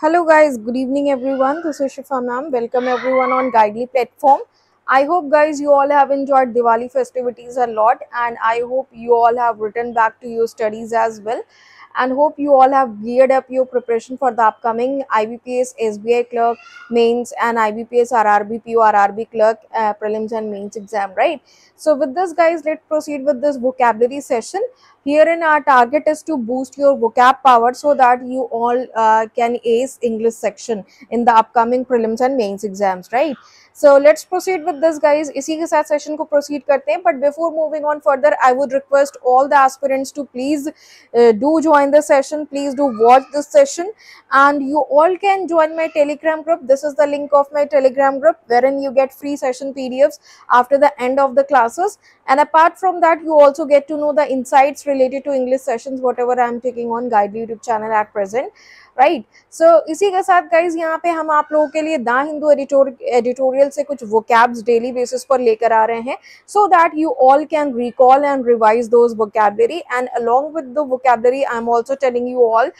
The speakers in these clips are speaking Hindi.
Hello guys, good evening everyone. This is Shifa ma'am. Welcome everyone on Guidely platform. I hope guys you all have enjoyed Diwali festivities a lot, and I hope you all have returned back to your studies as well, and hope you all have geared up your preparation for the upcoming IBPS SBI clerk mains and IBPS RRB PO RRB clerk prelims and mains exam, right? So with this guys, let's proceed with this vocabulary session. Herein our target is to boost your vocab power so that you all can ace English section in the upcoming prelims and mains exams, right? So let's proceed with this guys. इसी के साथ सेशन को proceed करते हैं, but before moving on further, I would request all the aspirants to please do join the session. Please do watch this session, and you all can join my Telegram group. This is the link of my Telegram group, wherein you get free session PDFs after the end of the classes. And apart from that, you also get to know the insights related to English sessions, whatever I am taking on Guidely YouTube channel at present, right? So इसी के साथ guys यहाँ पे हम आप लोगों के लिए द हिंदू एडिटोरियल से कुछ vocabs डेली बेसिस पर लेकर आ रहे हैं, so that you all can recall and revise those vocabulary. And along with the vocabulary, I am also telling you all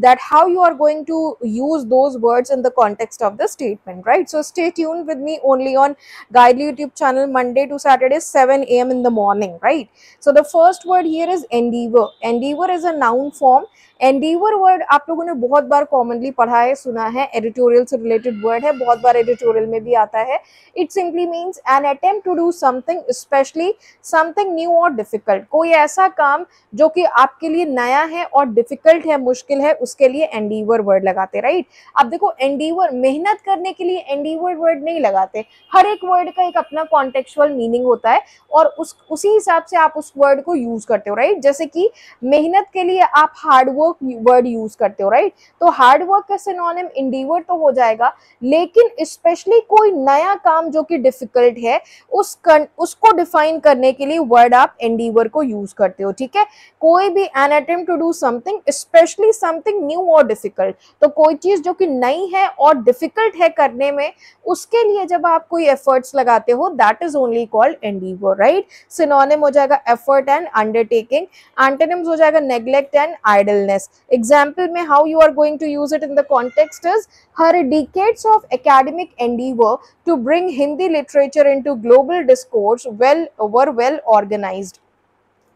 that how you are going to use those words in the context of the statement, right? So stay tuned with me only on Guidely YouTube channel Monday to Saturday 7 a.m. in the morning, right? So the first word here is endeavor. Endeavor is a noun form. Endeavour word आप लोगों ने बहुत बार कॉमनली पढ़ा है, सुना है, एडिटोरियल से रिलेटेड वर्ड है, बहुत बार एडिटोरियल में भी आता है. It simply means an attempt to do something, specially something new और डिफिकल्ट. कोई ऐसा काम जो कि आपके लिए नया है और डिफिकल्ट है, मुश्किल है, उसके लिए एंडीवर वर्ड लगाते, राइट? अब देखो एंडीवर, मेहनत करने के लिए एंडीवर वर्ड नहीं लगाते. हर एक वर्ड का एक अपना कॉन्टेक्चुअल मीनिंग होता है और उसी हिसाब से आप उस वर्ड को यूज करते हो, राइट? जैसे कि मेहनत के लिए आप हार्ड वर्ड यूज करते हो, राइट? तो हार्ड वर्क का सिनोनिम एंडीवर तो हो जाएगा, लेकिन स्पेशली कोई नया काम जो कि डिफिकल्ट है उसको डिफाइन करने के लिए वर्ड आप एंडीवर को यूज करते हो, ठीक है? कोई भी an attempt to do something, specially something new और डिफिकल्ट, तो कोई चीज जो कि नई है और डिफिकल्ट है करने में, उसके लिए जब आप कोई एफर्ट्स लगाते हो, that is only called endeavour, right? Synonym हो जाएगा एफर्ट एंड अंडरटेकिंग. एंटोनिम्स हो जाएगा नेग्लेक्ट एंड आइडलनेस. Example में how you are going to use it in the context is her decades of academic endeavor to bring Hindi literature into global discourse were well organized.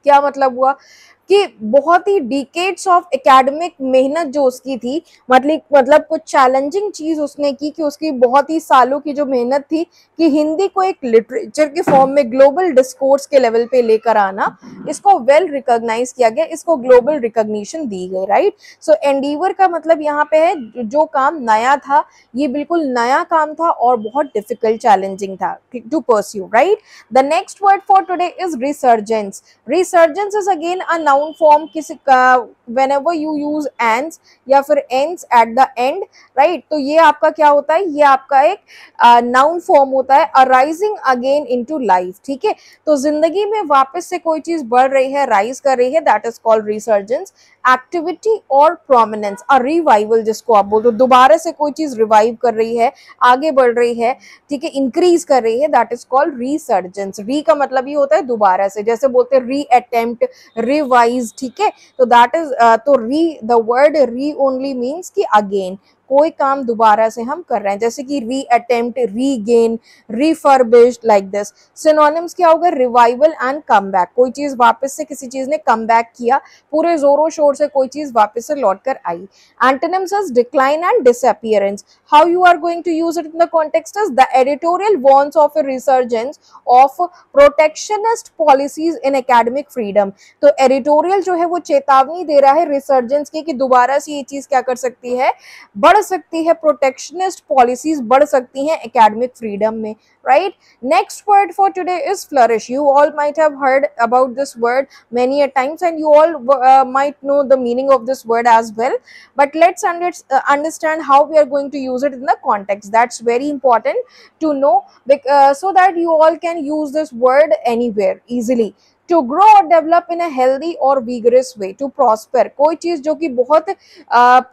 क्या मतलब हुआ कि बहुत ही डिकेड्स ऑफ एकेडमिक मेहनत जो उसकी थी, मतलब कुछ चैलेंजिंग चीज उसने की, कि उसकी बहुत ही सालों की जो मेहनत थी कि हिंदी को एक लिटरेचर के फॉर्म में ग्लोबल डिस्कोर्स के लेवल पे लेकर आना, इसको वेल रिकॉग्नाइज किया गया, इसको ग्लोबल रिकॉग्निशन दी गई, राइट? सो एंडीवर का मतलब यहाँ पे है जो काम नया था, ये बिल्कुल नया काम था और बहुत डिफिकल्ट चैलेंजिंग था to pursue, right? The next word for today is resurgence. Resurgence is again a noun form. किसी का whenever you use ends या फिर ends at the end, right? तो ये आपका क्या होता है, ये आपका एक नाउन फॉर्म होता है, arising again into life, ठीक है? तो जिंदगी में वापस से कोई चीज बढ़ रही है, राइज कर रही है, that is called resurgence. Activity और प्रोमिनेंस, अ रिवाइवल जिसको आप बोलते हो, दोबारा से कोई चीज रिवाइव कर रही है, आगे बढ़ रही है, ठीक है, इंक्रीज कर रही है, दैट इज कॉल्ड रिसर्जेंस. री का मतलब ये होता है दोबारा से, जैसे बोलते हैं री अटेम्प्ट, रिवाइज, ठीक है? तो दैट इज तो री, द वर्ड री ओनली मीन्स कि अगेन, कोई काम दोबारा से हम कर रहे हैं, जैसे कि री attempt, regain, refurbished, like this. Synonyms क्या होगा? Revival and comeback. कोई चीज वापस से, किसी चीज ने कमबैक किया, पूरे जोरों शोर से कोई चीज वापस से लौट कर आई. Antonyms is decline and disappearance. How you are going to use it in the context is the editorial warns of a resurgence of protectionist policies in academic freedom. तो एडिटोरियल जो है वो चेतावनी दे रहा है रिसर्जेंस की कि दोबारा से ये चीज क्या कर सकती है, बढ़ सकती है, प्रोटेक्शनिस्ट पॉलिसीज बढ़ सकती हैं एकेडमिक फ्रीडम में, right? Next word for today is flourish. You all might have heard about this word many a times, and you all might know the meaning of this word as well, but let's understand how we are going to use it in the context. That's very important to know, so that you all can use this word anywhere easily. To grow और डेवलप इन अ हेल्दी और विगरस वे, टू प्रॉस्पर, कोई चीज जो कि बहुत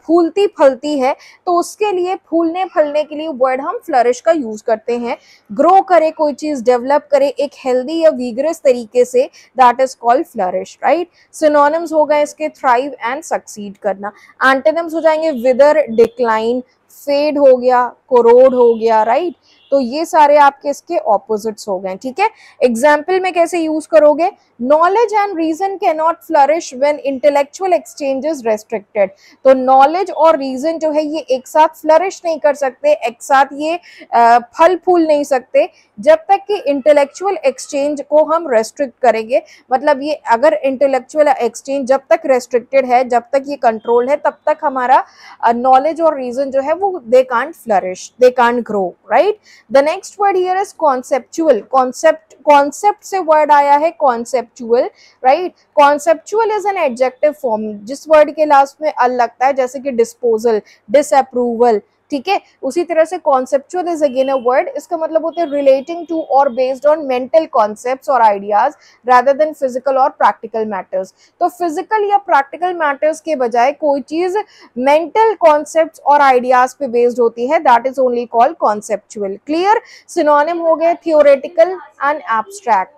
फूलती फलती है तो उसके लिए, फूलने फलने के लिए वर्ड हम फ्लरिश का यूज करते हैं। ग्रो करे कोई चीज, डेवलप करे एक हेल्दी या विगरस तरीके से, that is called flourish, right. Synonyms हो गए इसके थ्राइव एंड सक्सीड करना। एंटोनिम्स हो जाएंगे विदर, डिक्लाइन, फेड हो गया, कोरोड हो गया, राइट। तो ये सारे आपके इसके ऑपोजिट्स हो गए, ठीक है। एग्जाम्पल में कैसे यूज करोगे, knowledge and reason can not flourish when intellectual exchange is restricted. तो नॉलेज और रीजन जो है ये एक साथ फ्लरिश नहीं कर सकते, एक साथ ये फल फूल नहीं सकते जब तक कि इंटेलेक्चुअल एक्सचेंज को हम रेस्ट्रिक्ट करेंगे। मतलब ये अगर इंटेलेक्चुअल एक्सचेंज जब तक रेस्ट्रिक्टेड है, जब तक ये कंट्रोल है, तब तक हमारा नॉलेज और रीजन जो है वो they can't flourish, they can't grow, right. The next word here is conceptual. Concept से वर्ड आया है conceptual, right. Conceptual is an adjective form, जिस वर्ड के लास्ट में अल लगता है, जैसे कि डिस्पोजल, डिसअप्रूवल, ठीक है। उसी तरह से conceptual is again a word, इसका मतलब होता है रिलेटिंग टू और बेस्ड ऑन मेंटल कॉन्सेप्ट्स और आइडियाज रादर देन फिजिकल और प्रैक्टिकल मैटर्स। तो फिजिकल या प्रैक्टिकल मैटर्स के बजाय कोई चीज मेंटल कॉन्सेप्ट्स और आइडियाज पे बेस्ड होती है, that is only called conceptual. Clear. Synonym हो गए थियोरेटिकल एंड एब्स्ट्रैक्ट,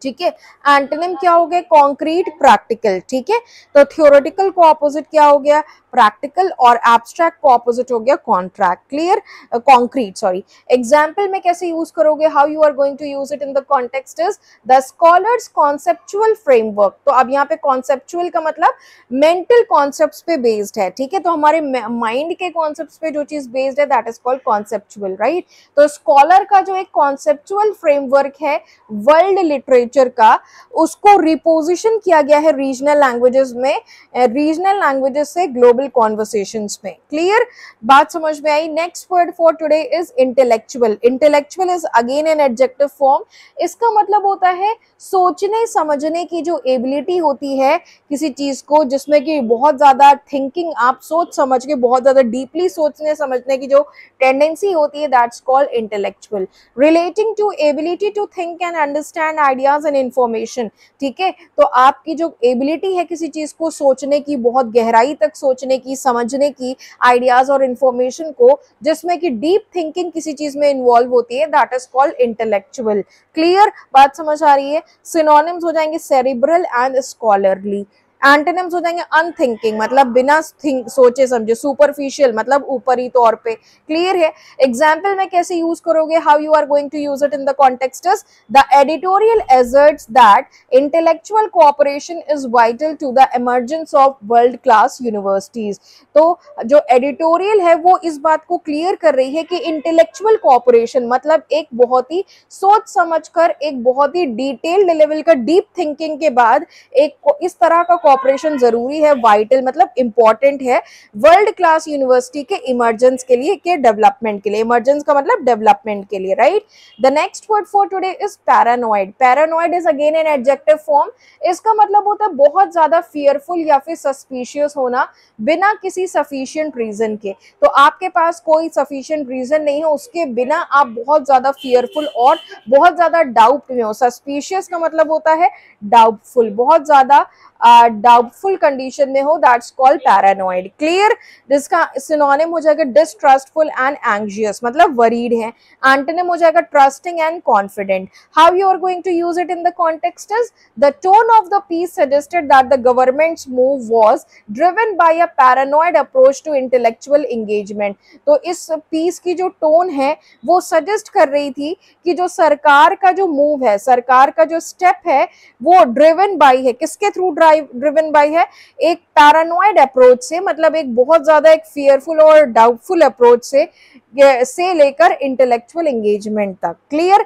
ठीक है। एंटोनिम क्या हो गया, कॉन्क्रीट, प्रैक्टिकल, ठीक है। तो थियोरेटिकल को ऑपोजिट क्या हो गया, प्रैक्टिकल, और एब्स्ट्रैक्ट को ऑपोजिट हो गया contract, clear, concrete, sorry. Example में कैसे यूज करोगे, how you are going to use it in the context is the scholar's conceptual framework. तो अब यहाँ पे कॉन्सेप्चुअल का मतलब मेंटल कॉन्सेप्ट्स पे बेस्ड है, ठीक है। तो हमारे माइंड के कॉन्सेप्ट्स पे जो चीज बेस्ड है that is called conceptual, right. तो स्कॉलर का जो एक कॉन्सेप्चुअल फ्रेमवर्क है वर्ल्ड लिटरेचर का, उसको रिपोजिशन किया गया है रीजनल लैंग्वेजेस में, रीजनल लैंग्वेजेस से ग्लोबल कॉन्वर्सेशंस में। क्लियर, बात समझ में आई। Next word for today is intellectual. Intellectual is again an adjective form, इसका मतलब होता है सोचने समझने की जो एबिलिटी होती है किसी चीज को, जिसमें कि बहुत ज्यादा थिंकिंग, आप सोच समझ के बहुत ज्यादा डीपली सोचने समझने की जो टेंडेंसी होती है, that's called intellectual. Relating to ability to think and understand ideas and information, ठीक है। तो आपकी जो एबिलिटी है किसी चीज को सोचने की, बहुत गहराई तक सोचने की, समझने की, आइडियाज और इंफॉर्मेशन को, जिसमें कि डीप थिंकिंग किसी चीज में इन्वॉल्व होती है, that is called intellectual. Clear, बात समझ आ रही है। सिनोनिम्स हो जाएंगे सेरिब्रल एंड स्कॉलरली। एंटोनिम्स हो जाएंगे अनथिंकिंग, मतलब बिना सोचे समझे, सुपरफिशियल मतलब ऊपरी तौर पे। क्लियर है। एग्जाम्पल में कैसे यूज करोगे, how you are going to use it in the context is the editorial asserts that intellectual cooperation is vital to the emergence of world class universities। तो जो एडिटोरियल है वो इस बात को क्लियर कर रही है कि इंटेलेक्चुअल कोऑपरेशन मतलब एक बहुत ही सोच समझकर, एक बहुत ही डिटेल्ड लेवल का डीप थिंकिंग के बाद एक इस तरह का कोऑपरेशन जरूरी है, वाइटल मतलब इंपॉर्टेंट है वर्ल्ड क्लास यूनिवर्सिटी के इमर्जेंस के लिए, के डेवलपमेंट के लिए। इमर्जेंस का मतलब डेवलपमेंट के लिए, right. The next word for today is paranoid. Paranoid is again an adjective form, इसका मतलब होता है बहुत ज्यादा फियरफुल या फिर सस्पिशियस होना बिना किसी सफिशिएंट रीजन के। तो आपके पास कोई सफिशिएंट रीजन नहीं है, उसके बिना आप बहुत ज्यादा फियरफुल और बहुत ज्यादा डाउट में हो। सस्पिशियस का मतलब होता है डाउटफुल, बहुत ज्यादा डाउटफुल कंडीशन में हो, दैट्स कॉल्ड पैरानॉइड। क्लियर, जिसका सिनोनिम हो जाएगा डिस्ट्रस्टफुल एंड एंग्जियस, मतलब वरीड है। एंटोनिम हो जाएगा trusting and confident. How you are going to use it in the context is the tone of the piece suggested that the government's move was driven by a paranoid approach to intellectual engagement. तो इस पीस की जो टोन है वो सजेस्ट कर रही थी कि जो सरकार का जो मूव है, सरकार का जो स्टेप है, वो ड्रिवन बाय है, किसके थ्रू ड्रिवन बाय है, एक पैरानॉइड अप्रोच से, मतलब एक बहुत ज्यादा एक फियरफुल और डाउटफुल अप्रोच से लेकर इंटेलेक्चुअल एंगेजमेंट तक। Clear,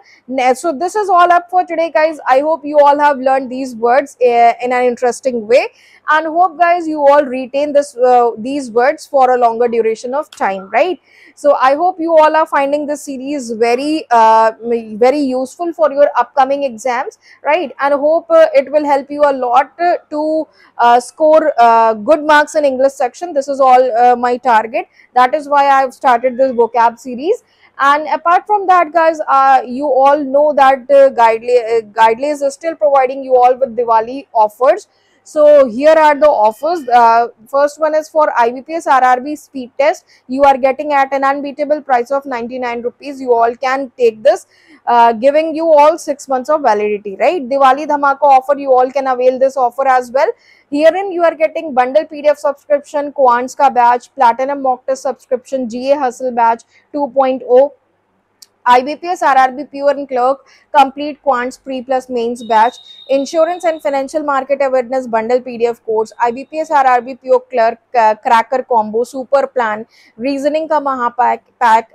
so this is all up for today guys. I hope you all have learned these words in an interesting way, and hope guys you all retain these words for a longer duration of time, right? So I hope you all are finding this series very useful for your upcoming exams, right? And hope it will help you a lot to score good marks in English section. This is all my target. That is why I have started this vocab series. And apart from that, guys, you all know that Guidely is still providing you all with Diwali offers. So here are the offers. First one is for IBPS RRB speed test. You are getting at an unbeatable price of 99 rupees. You all can take this, giving you all 6 months of validity, right? Diwali Dhamaka offer, you all can avail this offer as well. Herein you are getting bundle PDF subscription, Quants ka batch, Platinum mock test subscription, GA Hustle batch 2.0, IBPS RRB Pure and Clerk Complete Quants Pre Plus Mains Batch, Insurance and Financial Market Awareness Bundle PDF course, IBPS RRB Pure Clerk Cracker Combo Super Plan, Reasoning Ka Pack,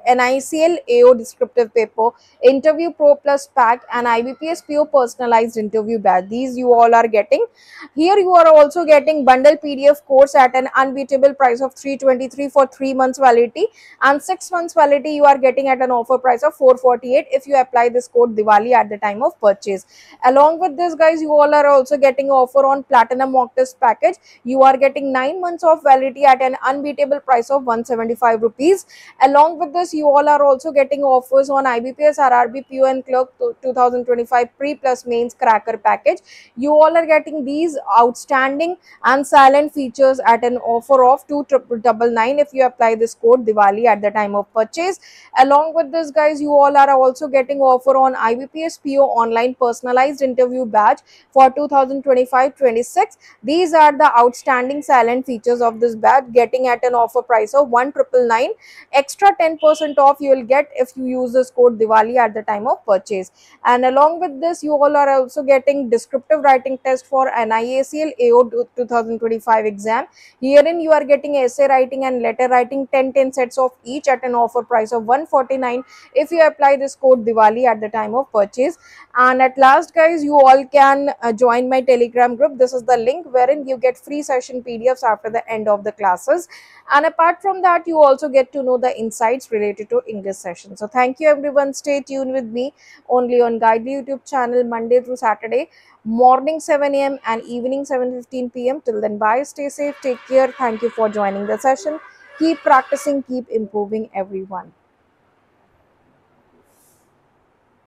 NICL AO Descriptive Paper, Interview Pro Plus Pack, and IBPS Pure Personalized Interview Batch. These you all are getting. Here you are also getting bundle PDF course at an unbeatable price of 323 for 3 months validity, and 6 months validity you are getting at an offer price of 448 if you apply this code Diwali at the time of purchase. Along with this, guys, you all are also getting offer on Platinum mock test package. You are getting 9 months of validity at an unbeatable price of 175 rupees. Along with this, you all are also getting offers on IBPS RRB PO and Clerk 2025 Pre Plus Mains Cracker package. You all are getting these outstanding and silent features at an offer of 2,999 if you apply this code Diwali at the time of purchase. Along with this, guys, you all are also getting offer on IBPS PO online personalized interview batch for 2025-26. These are the outstanding silent features of this batch, getting at an offer price of 1,999. Extra 10% off you will get if you use this code Diwali at the time of purchase. And along with this, you all are also getting descriptive writing test for NIACL AO 2025 exam. Herein you are getting essay writing and letter writing 10 sets of each at an offer price of 149 if you apply this code Diwali at the time of purchase. And at last, guys, you all can join my Telegram group. This is the link wherein you get free session PDFs after the end of the classes. And apart from that, you also get to know the insights related to English session. So thank you everyone. Stay tuned with me only on Guidely YouTube channel Monday through Saturday, morning 7 a.m. and evening 7:15 p.m. Till then, bye, stay safe, take care. Thank you for joining the session. Keep practicing, keep improving, everyone.